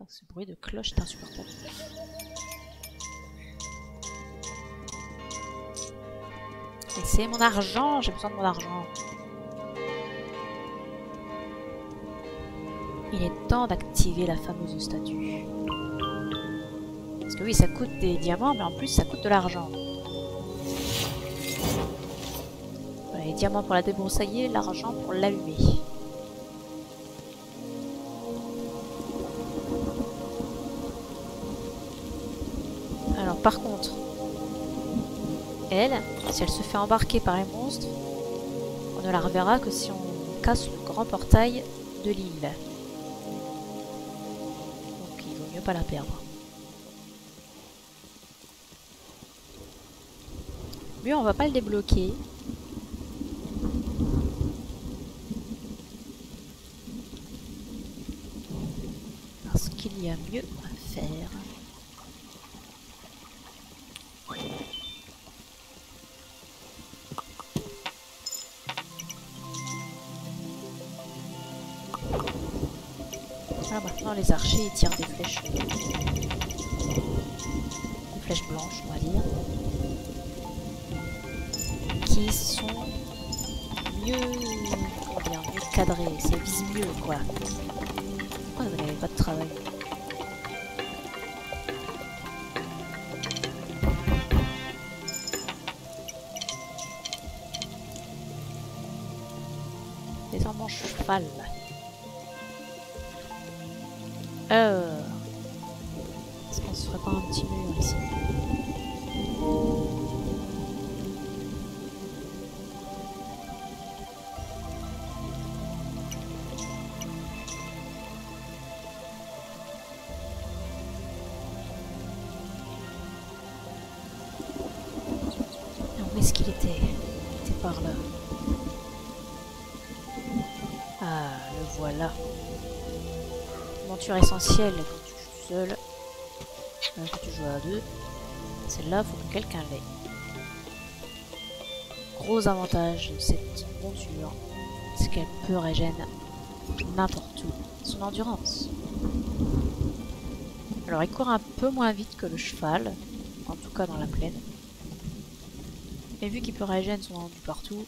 Oh, ce bruit de cloche est insupportable. Et c'est mon argent, j'ai besoin de mon argent. Il est temps d'activer la fameuse statue. Parce que oui, ça coûte des diamants, mais en plus ça coûte de l'argent. Voilà, les diamants pour la débroussailler, l'argent pour l'allumer. Alors par contre, elle, si elle se fait embarquer par les monstres, on ne la reverra que si on casse le grand portail de l'île. Donc il vaut mieux pas la perdre. Lui, on va pas le débloquer. Parce qu'il y a mieux à faire. Ah, maintenant les archers ils tirent des flèches. Des flèches blanches, on va dire. Qui sont mieux, comment dire, mieux cadrées. Ça vise mieux, quoi. Pourquoi vous n'avez pas de travail? Les armes en cheval. Est-ce qu'on se ferait pas un petit mur ici? Où est-ce qu'il était? Il était par là. Ah, le voilà. Monture essentielle quand tu joues seul. Quand tu joues à deux. Celle-là, faut que quelqu'un l'ait. Gros avantage de cette monture, c'est qu'elle peut régénérer n'importe où. Son endurance. Alors il court un peu moins vite que le cheval, en tout cas dans la plaine. Mais vu qu'il peut régénérer son endu partout,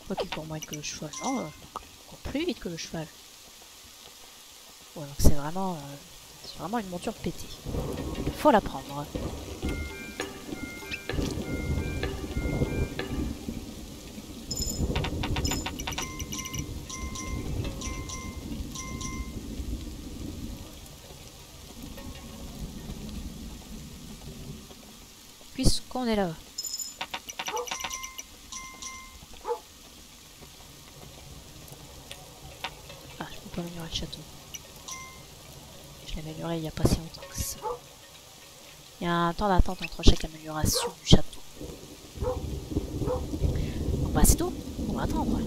quoi qu'il court moins vite que le cheval, non, il court plus vite que le cheval. Ouais, donc c'est vraiment une monture pétée. Faut la prendre. Puisqu'on est là. Ah, je peux pas améliorer le château. Je l'ai amélioré il n'y a pas si longtemps que ça. Il y a un temps d'attente entre chaque amélioration du château. Bon bah c'est tout, on va attendre.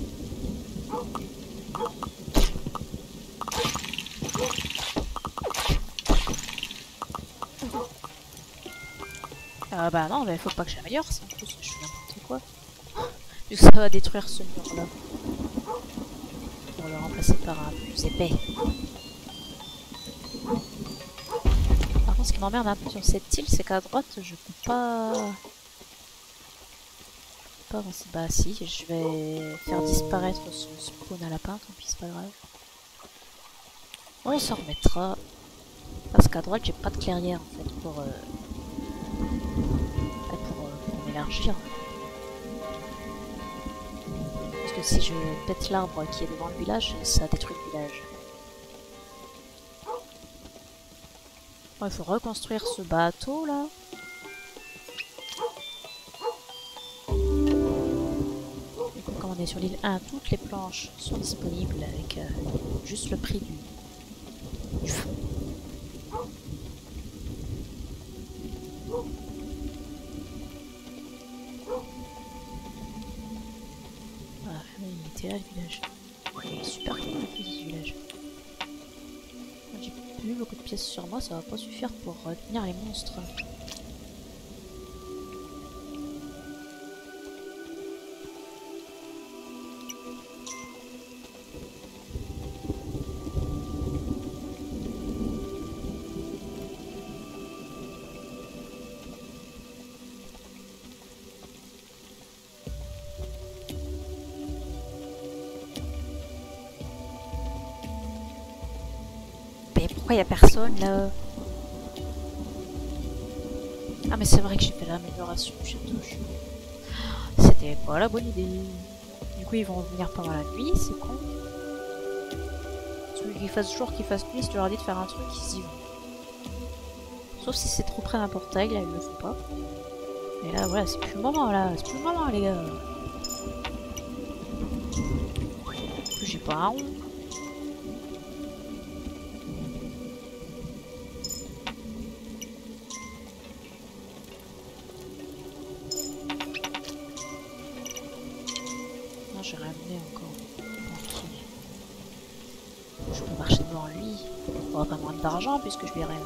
Bah non, mais faut pas que j'améliore ça, en plus je fais n'importe quoi. Vu que ça va détruire ce mur là. Pour le remplacer par un plus épais. Par contre ce qui m'emmerde un peu sur cette île, c'est qu'à droite je peux pas... pas avancer. Bah si, je vais faire disparaître son spawn à lapin, tant pis c'est pas grave. On s'en remettra. Parce qu'à droite j'ai pas de clairière en fait pour m'élargir. Parce que si je pète l'arbre qui est devant le village, ça détruit le village. Bon, il faut reconstruire ce bateau là. Et comme on est sur l'île 1, toutes les planches sont disponibles avec juste le prix du fond. Ah, il était là le village. Il est super cool le fait ce village. J'ai plus beaucoup de pièces sur moi, ça va pas suffire pour retenir les monstres. Pourquoi il y a personne là? Ah mais c'est vrai que j'ai fait l'amélioration du château. C'était pas la bonne idée. Du coup ils vont venir pendant la nuit, c'est con. Celui qui fasse jour, qui fasse nuit, si tu leur dis de faire un truc, ils y vont. Sauf si c'est trop près d'un portail, là ils le font pas. Mais là voilà, c'est plus le moment là, c'est plus le moment les gars. En plus j'ai pas un rond. Non, j'ai ramené encore. Tranquille. Je peux marcher devant lui. Il aura pas moins d'argent puisque je lui ai ramené.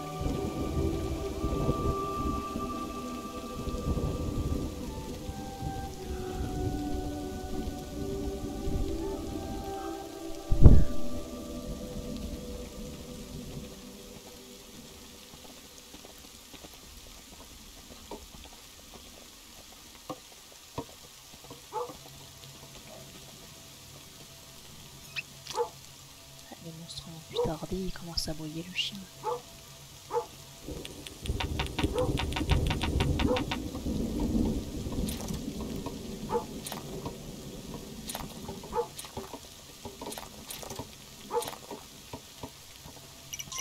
Les monstres plus tardés, il commence à aboyer le chien.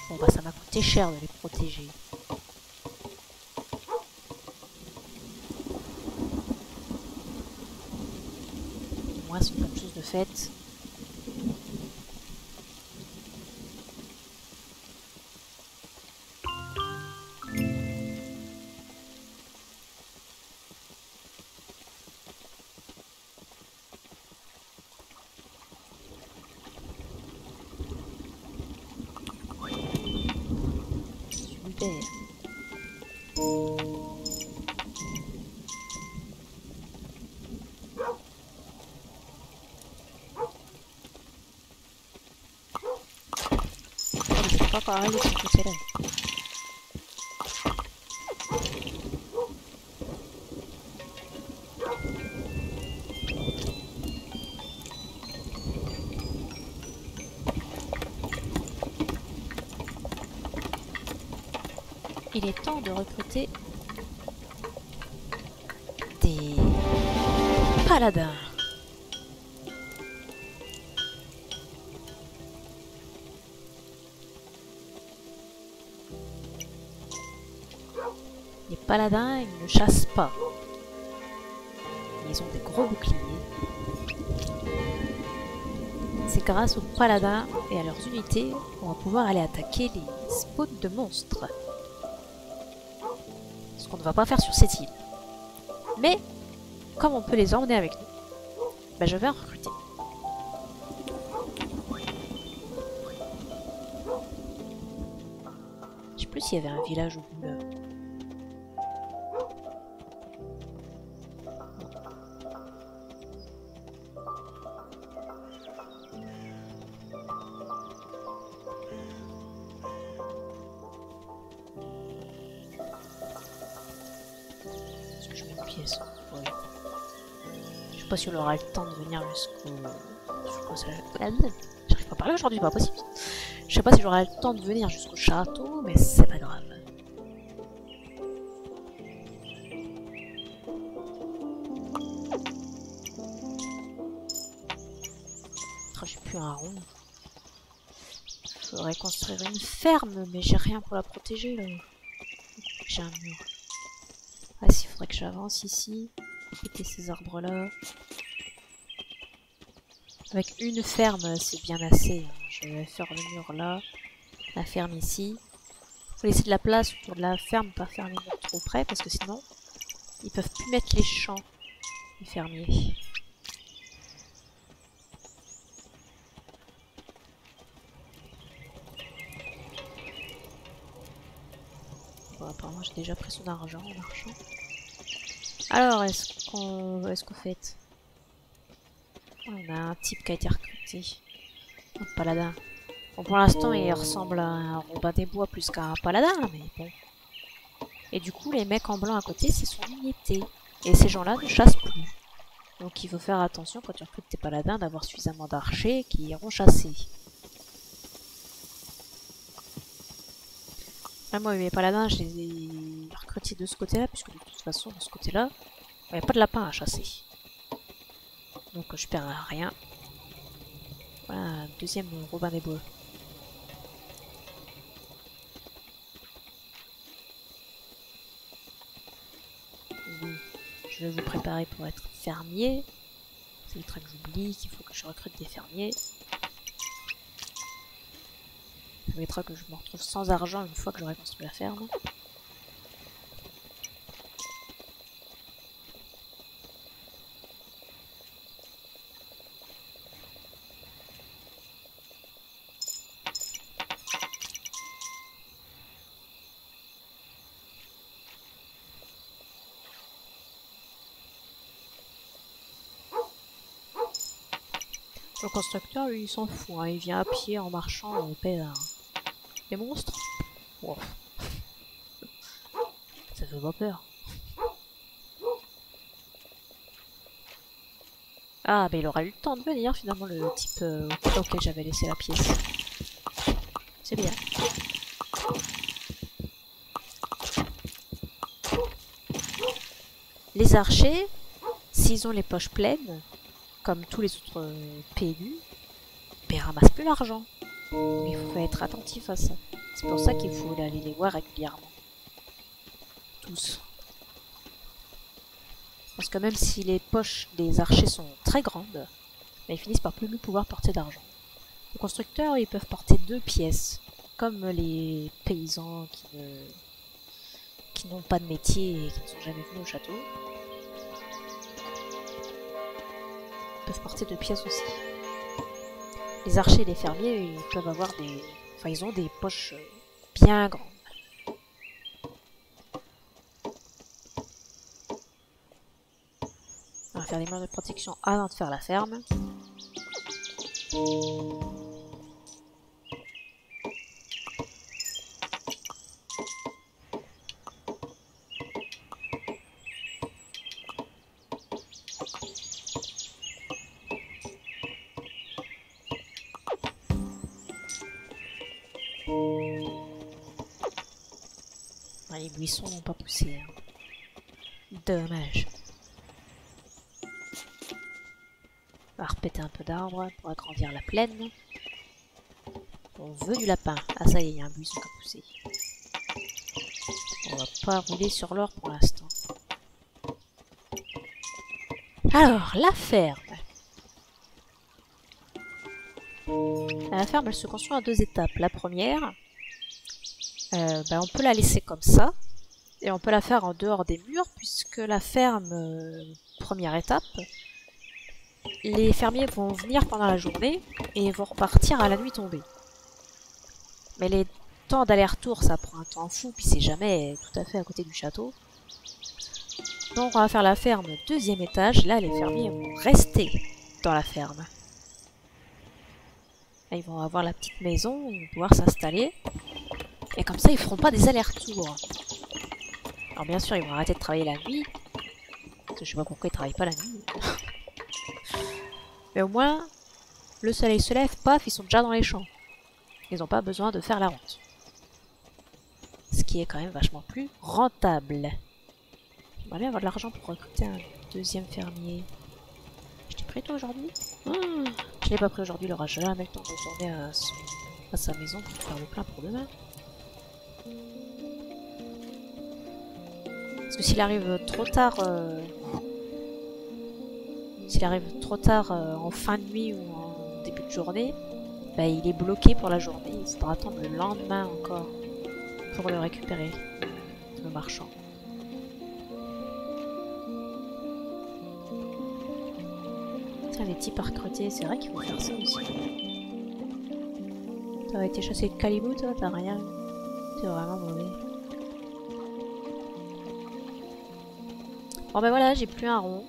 Bon bah ça m'a coûté cher de les protéger. Au moins c'est une bonne chose de faite. Super. C'est pas pareil de ce côté-là. Il est temps de recruter des paladins. Les paladins, ils ne chassent pas. Ils ont des gros boucliers. C'est grâce aux paladins et à leurs unités qu'on va pouvoir aller attaquer les spawns de monstres. Ce qu'on ne va pas faire sur cette île. Mais, comme on peut les emmener avec nous, bah je vais en recruter. Je sais plus s'il y avait un village au bout là. Est-ce que je mets une pièce? Ouais. Je sais pas si on aura le temps de venir jusqu'au... J'arrive pas à parler aujourd'hui, c'est pas possible. Je sais pas si j'aurai le temps de venir jusqu'au château, mais c'est pas grave. Oh, j'ai plus un rond. Faudrait construire une ferme, mais j'ai rien pour la protéger là. J'ai un mur. Ah si, faudrait que j'avance ici. Péter ces arbres là. Avec une ferme, c'est bien assez. Je vais faire le mur là. La ferme ici. Faut laisser de la place autour de la ferme, pas faire les murs trop près, parce que sinon, ils peuvent plus mettre les champs, les fermiers. Bon, apparemment, j'ai déjà pris son argent en marchant. Alors, est-ce qu'on fait? On a un type qui a été recruté. Un paladin. Bon, pour l'instant, il ressemble à un Robin des Bois plus qu'à un paladin, mais bon. Et du coup, les mecs en blanc à côté, c'est son unité. Et ces gens-là ne chassent plus. Donc il faut faire attention quand tu recrutes tes paladins d'avoir suffisamment d'archers qui iront chasser. Ah, moi, mes paladins, je les ai recrutés de ce côté-là, puisque de toute façon, de ce côté-là, il n'y a pas de lapin à chasser. Donc je perds rien. Voilà, un deuxième Robin des Bois. Oui, je vais vous préparer pour être fermier. C'est le truc que j'oublie, qu'il faut que je recrute des fermiers. Ça mettra que je me retrouve sans argent une fois que j'aurai construit la ferme. Le constructeur, lui, il s'en fout, hein. Il vient à pied en marchant au père. Les monstres, wow. Ça fait pas peur. Ah, mais il aura eu le temps de venir finalement, le type auquel j'avais laissé la pièce. C'est bien. Les archers, s'ils ont les poches pleines, comme tous les autres PLU, ben, ils ramassent plus l'argent. Il faut être attentif à ça. C'est pour ça qu'il faut aller les voir régulièrement. Tous. Parce que même si les poches des archers sont très grandes, ben, ils finissent par plus pouvoir porter d'argent. Les constructeurs, ils peuvent porter 2 pièces. Comme les paysans qui n'ont pas de métier et qui ne sont jamais venus au château. Ils peuvent porter 2 pièces aussi. Les archers et les fermiers, ils peuvent avoir des... Enfin, ils ont des poches bien grandes. On va faire des murs de protection avant de faire la ferme. Ah, les buissons n'ont pas poussé. Hein. Dommage. On va repéter un peu d'arbres pour agrandir la plaine. On veut du lapin. Ah ça y est, il y a un buisson qui a poussé. On va pas rouler sur l'or pour l'instant. Alors, la ferme. La ferme, elle se construit en 2 étapes. La première, on peut la laisser comme ça. Et on peut la faire en dehors des murs, puisque la ferme, première étape, les fermiers vont venir pendant la journée et vont repartir à la nuit tombée. Mais les temps d'aller-retour, ça prend un temps fou, puis c'est jamais tout à fait à côté du château. Donc on va faire la ferme 2e étage. Là, les fermiers vont rester dans la ferme. Là, ils vont avoir la petite maison, ils vont pouvoir s'installer. Et comme ça, ils feront pas des allers-retours. Alors bien sûr, ils vont arrêter de travailler la nuit. Parce que je sais pas pourquoi ils travaillent pas la nuit. Mais au moins, le soleil se lève, paf, ils sont déjà dans les champs. Ils n'ont pas besoin de faire la route. Ce qui est quand même vachement plus rentable. J'aimerais bien avoir de l'argent pour recruter un 2e fermier. Je t'ai pris toi aujourd'hui? Je l'ai pas pris aujourd'hui, il aura jamais le temps de retourner à sa maison pour faire le plein pour demain. Parce que s'il arrive trop tard... en fin de nuit ou en début de journée, bah, il est bloqué pour la journée. Il faudra attendre le lendemain encore pour le récupérer, le marchand. Tiens, les types à recruter, c'est vrai qu'il faut faire ça aussi. T'as été chassé de Calibou, toi? T'as rien? C'est vraiment mauvais. Bon ben voilà, j'ai plus un rond.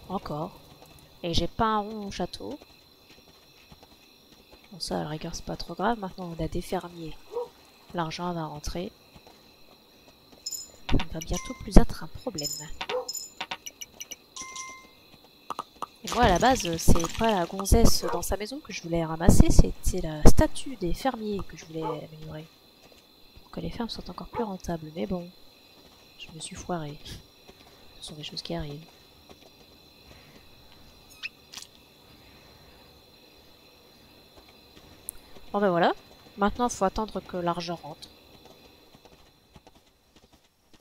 Encore. Et j'ai pas un rond au château. Bon ça à la rigueur c'est pas trop grave. Maintenant on a des fermiers. L'argent va rentrer. Ça ne va bientôt plus être un problème. Et moi, à la base, c'est pas la gonzesse dans sa maison que je voulais ramasser, c'était la statue des fermiers que je voulais améliorer. Pour que les fermes soient encore plus rentables. Mais bon, je me suis foirée. Ce sont des choses qui arrivent. Bon ben voilà. Maintenant, il faut attendre que l'argent rentre.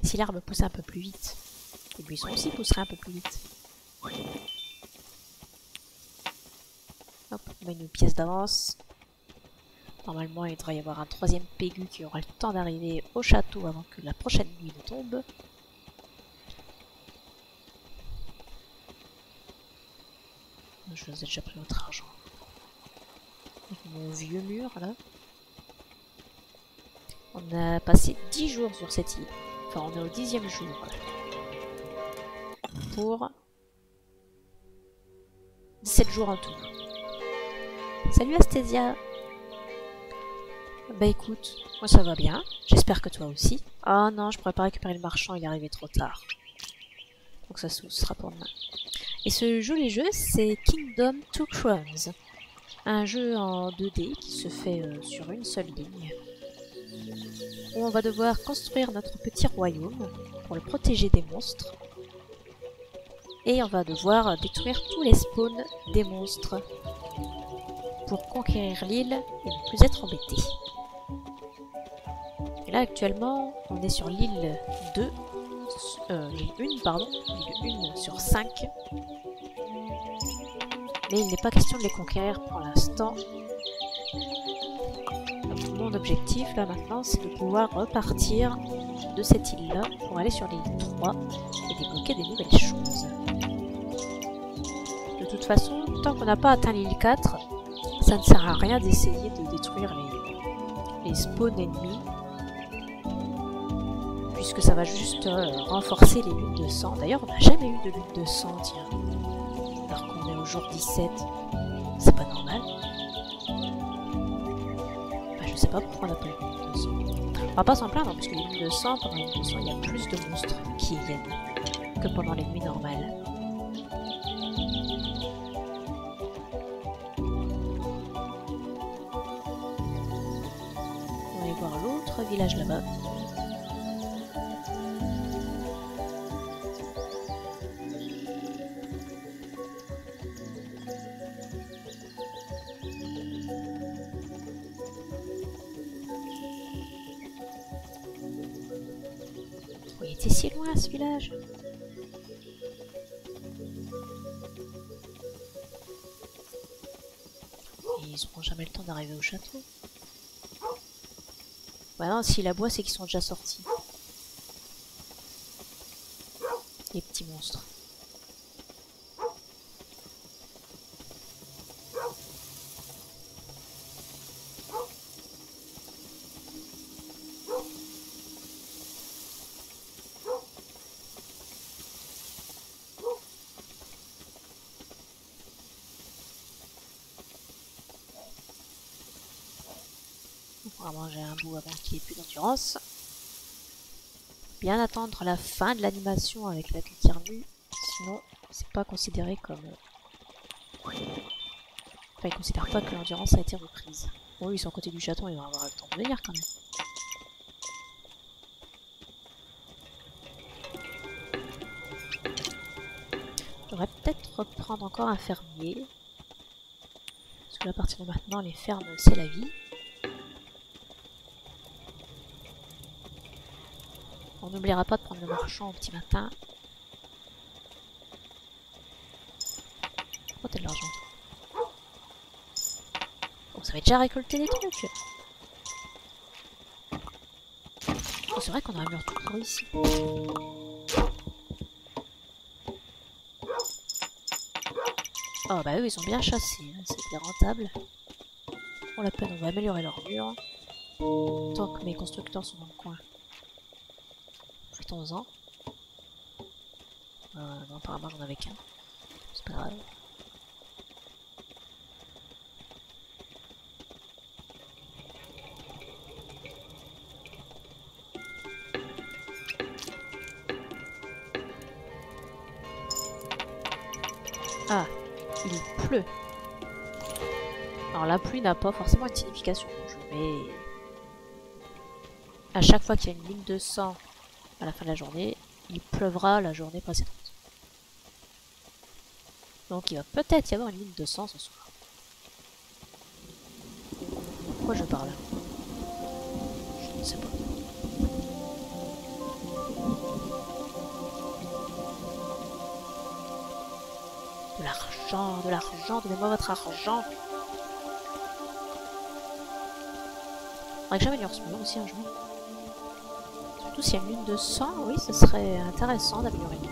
Si l'herbe poussait un peu plus vite, les buissons aussi pousseraient un peu plus vite. Hop, on met une pièce d'avance. Normalement, il devrait y avoir un troisième Pégu qui aura le temps d'arriver au château avant que la prochaine nuit ne tombe. Je vous ai déjà pris votre argent. Avec mon vieux mur, là. On a passé 10 jours sur cette île. Enfin, on est au 10e jour. Pour 17 jours en tout. Salut Astésia. Bah écoute, moi ça va bien. J'espère que toi aussi. Ah non, je pourrais pas récupérer le marchand, il est arrivé trop tard. Donc ça sera pour demain. Et ce joli jeu, c'est Kingdom Two Crowns. Un jeu en 2D qui se fait sur une seule ligne. Où on va devoir construire notre petit royaume pour le protéger des monstres. Et on va devoir détruire tous les spawns des monstres pour conquérir l'île et ne plus être embêté. Et là actuellement, on est sur l'île 2, l'île 1 pardon, l'île 1 sur 5. Mais il n'est pas question de les conquérir pour l'instant. Mon objectif là maintenant, c'est de pouvoir repartir de cette île-là pour aller sur l'île 3 et débloquer des nouvelles choses. De toute façon, tant qu'on n'a pas atteint l'île 4, ça ne sert à rien d'essayer de détruire les spawns ennemis, puisque ça va juste renforcer les lunes de sang. D'ailleurs, on n'a jamais eu de lune de sang, tiens. Alors qu'on est au jour 17. C'est pas normal. Bah, je sais pas pourquoi on n'a pas eu de lune de sang. On va pas s'en plaindre, parce que les lunes de sang, pendant les lunes de sang, il y a plus de monstres qui viennent que pendant les nuits normales. On va aller voir l'autre village là-bas. Il était si loin ce village. Et ils n'auront jamais le temps d'arriver au château. Bah non, s'ils aboient, c'est qu'ils sont déjà sortis. Les petits monstres. On va manger un bout avant qu'il n'y ait plus d'endurance. Bien attendre la fin de l'animation avec la litière nue, sinon c'est pas considéré comme... Enfin, ils considèrent pas que l'endurance a été reprise. Bon, ils sont à côté du château, ils vont avoir le temps de venir quand même. J'aurais peut-être reprendre encore un fermier. Parce que là, à partir de maintenant, les fermes, c'est la vie. On n'oubliera pas de prendre le marchand au petit matin. Oh, t'as de l'argent. Oh, ça va déjà récolter des trucs. Oh, c'est vrai qu'on a un mur tout pourri ici. Oh, bah eux, ils ont bien chassé. Hein. C'est bien rentable. Pour la peine, on va améliorer leur mur. Tant que mes constructeurs sont dans le coin. Profitons-en. Non, apparemment, j'en avais qu'un. C'est pas grave. Ah, il pleut. Alors la pluie n'a pas forcément une signification, mais à chaque fois qu'il y a une ligne de sang à la fin de la journée, il pleuvra la journée précédente. Donc il va peut-être y avoir une ligne de sang ce soir. Pourquoi je parle? Je ne sais pas. De l'argent, donnez-moi votre argent. Faudrait que j'améliore ce mur aussi un jour. Surtout s'il y a une lune de sang, oui, ce serait intéressant d'améliorer le mur.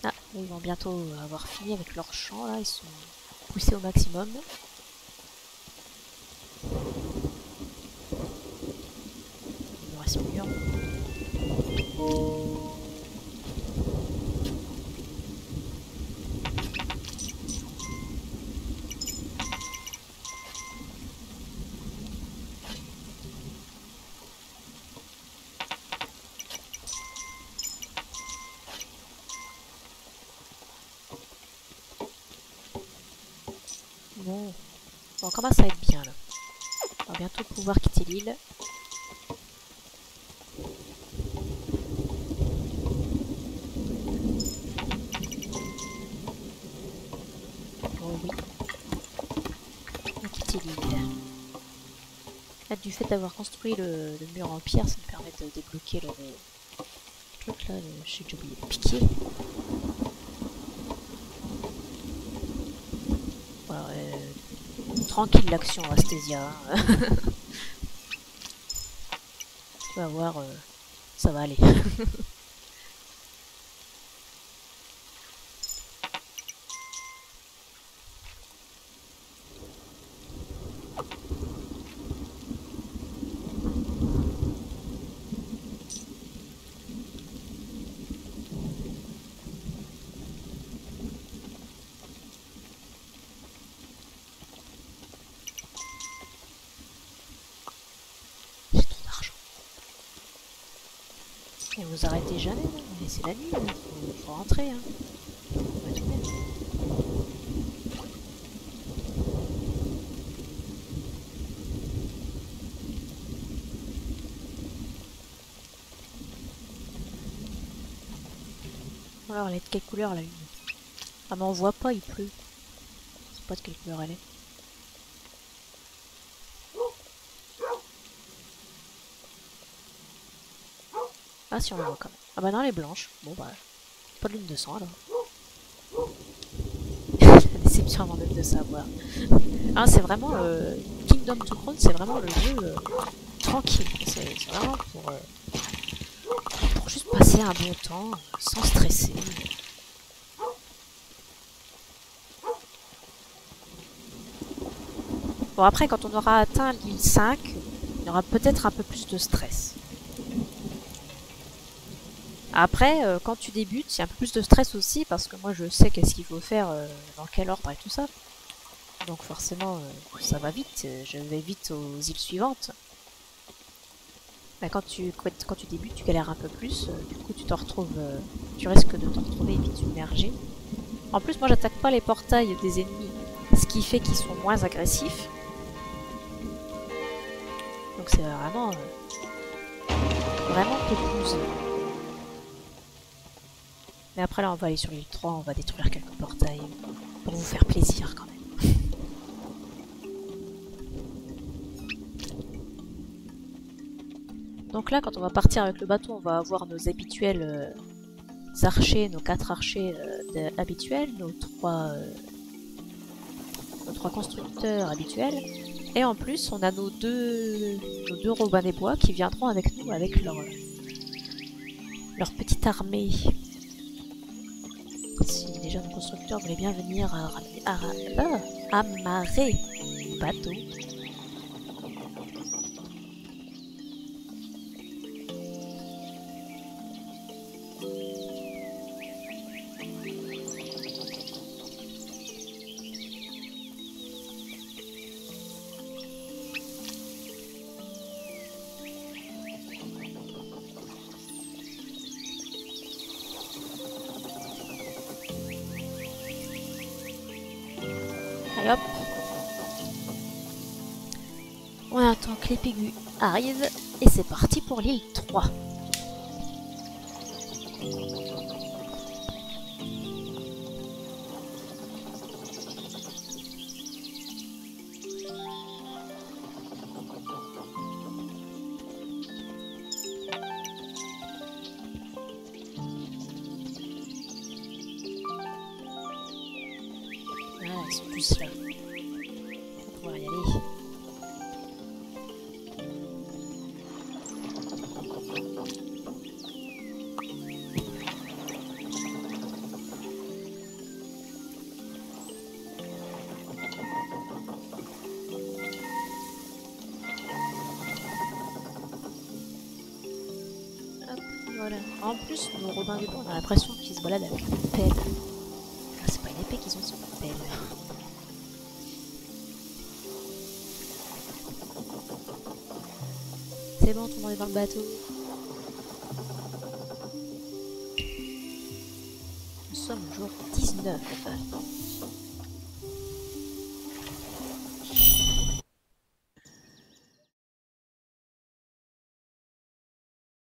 Ah, ils vont bientôt avoir fini avec leur champ là, ils sont poussés au maximum. Il nous reste plus dur. Bon, on commence à être bien là. On va bientôt pouvoir quitter l'île. Oh oui. On va quitter l'île. Là, du fait d'avoir construit le mur en pierre, ça me permet de débloquer le truc là, j'ai déjà oublié de piquer. Voilà, tranquille l'action Astasia. Tu vas voir, ça va aller. J'ai trop d'argent. Et vous arrêtez jamais, hein. Mais c'est la nuit, hein. Faut rentrer. Hein. On va tout mettre. Alors, elle est de quelle couleur la lune? Ah mais on voit pas, il pleut. Je sais pas de quelle couleur elle est. Ah si on la voit quand même. Ah bah non elle est blanche. Bon bah pas de lune de sang alors. La déception avant même de savoir. Ah c'est vraiment Kingdom to Crown, c'est vraiment le jeu tranquille. C'est vraiment pour juste passer un bon temps sans stresser. Bon après quand on aura atteint l'île 5, il y aura peut-être un peu plus de stress. Après, quand tu débutes, il y a un peu plus de stress aussi, parce que moi je sais qu'est-ce qu'il faut faire, dans quel ordre et tout ça. Donc forcément, ça va vite, je vais vite aux îles suivantes. Mais quand tu débutes, tu galères un peu plus, du coup tu risques de te retrouver vite submergé. En plus, moi j'attaque pas les portails des ennemis, ce qui fait qu'ils sont moins agressifs. Donc c'est vraiment pépouze. Mais après là on va aller sur l'île 3, on va détruire quelques portails pour vous faire plaisir quand même. Donc là quand on va partir avec le bateau on va avoir nos habituels archers, nos 4 archers habituels, nos 3 constructeurs habituels. Et en plus on a nos deux Robins des Bois qui viendront avec nous avec leur petite armée. Si les jeunes constructeurs voulaient bien venir amarrer le bateau. Allez hop. On attend que les pégus arrivent. Et c'est parti pour l'île 3. Voilà, ils sont tous là. On va pouvoir y aller. Hop, voilà. En plus, nos Robin des Bois, on a l'impression qu'ils se baladent avec une pelle. Ah, c'est pas une épée qu'ils ont, c'est une pelle. C'est bon, tout le monde est dans le bateau. Nous sommes au jour 19.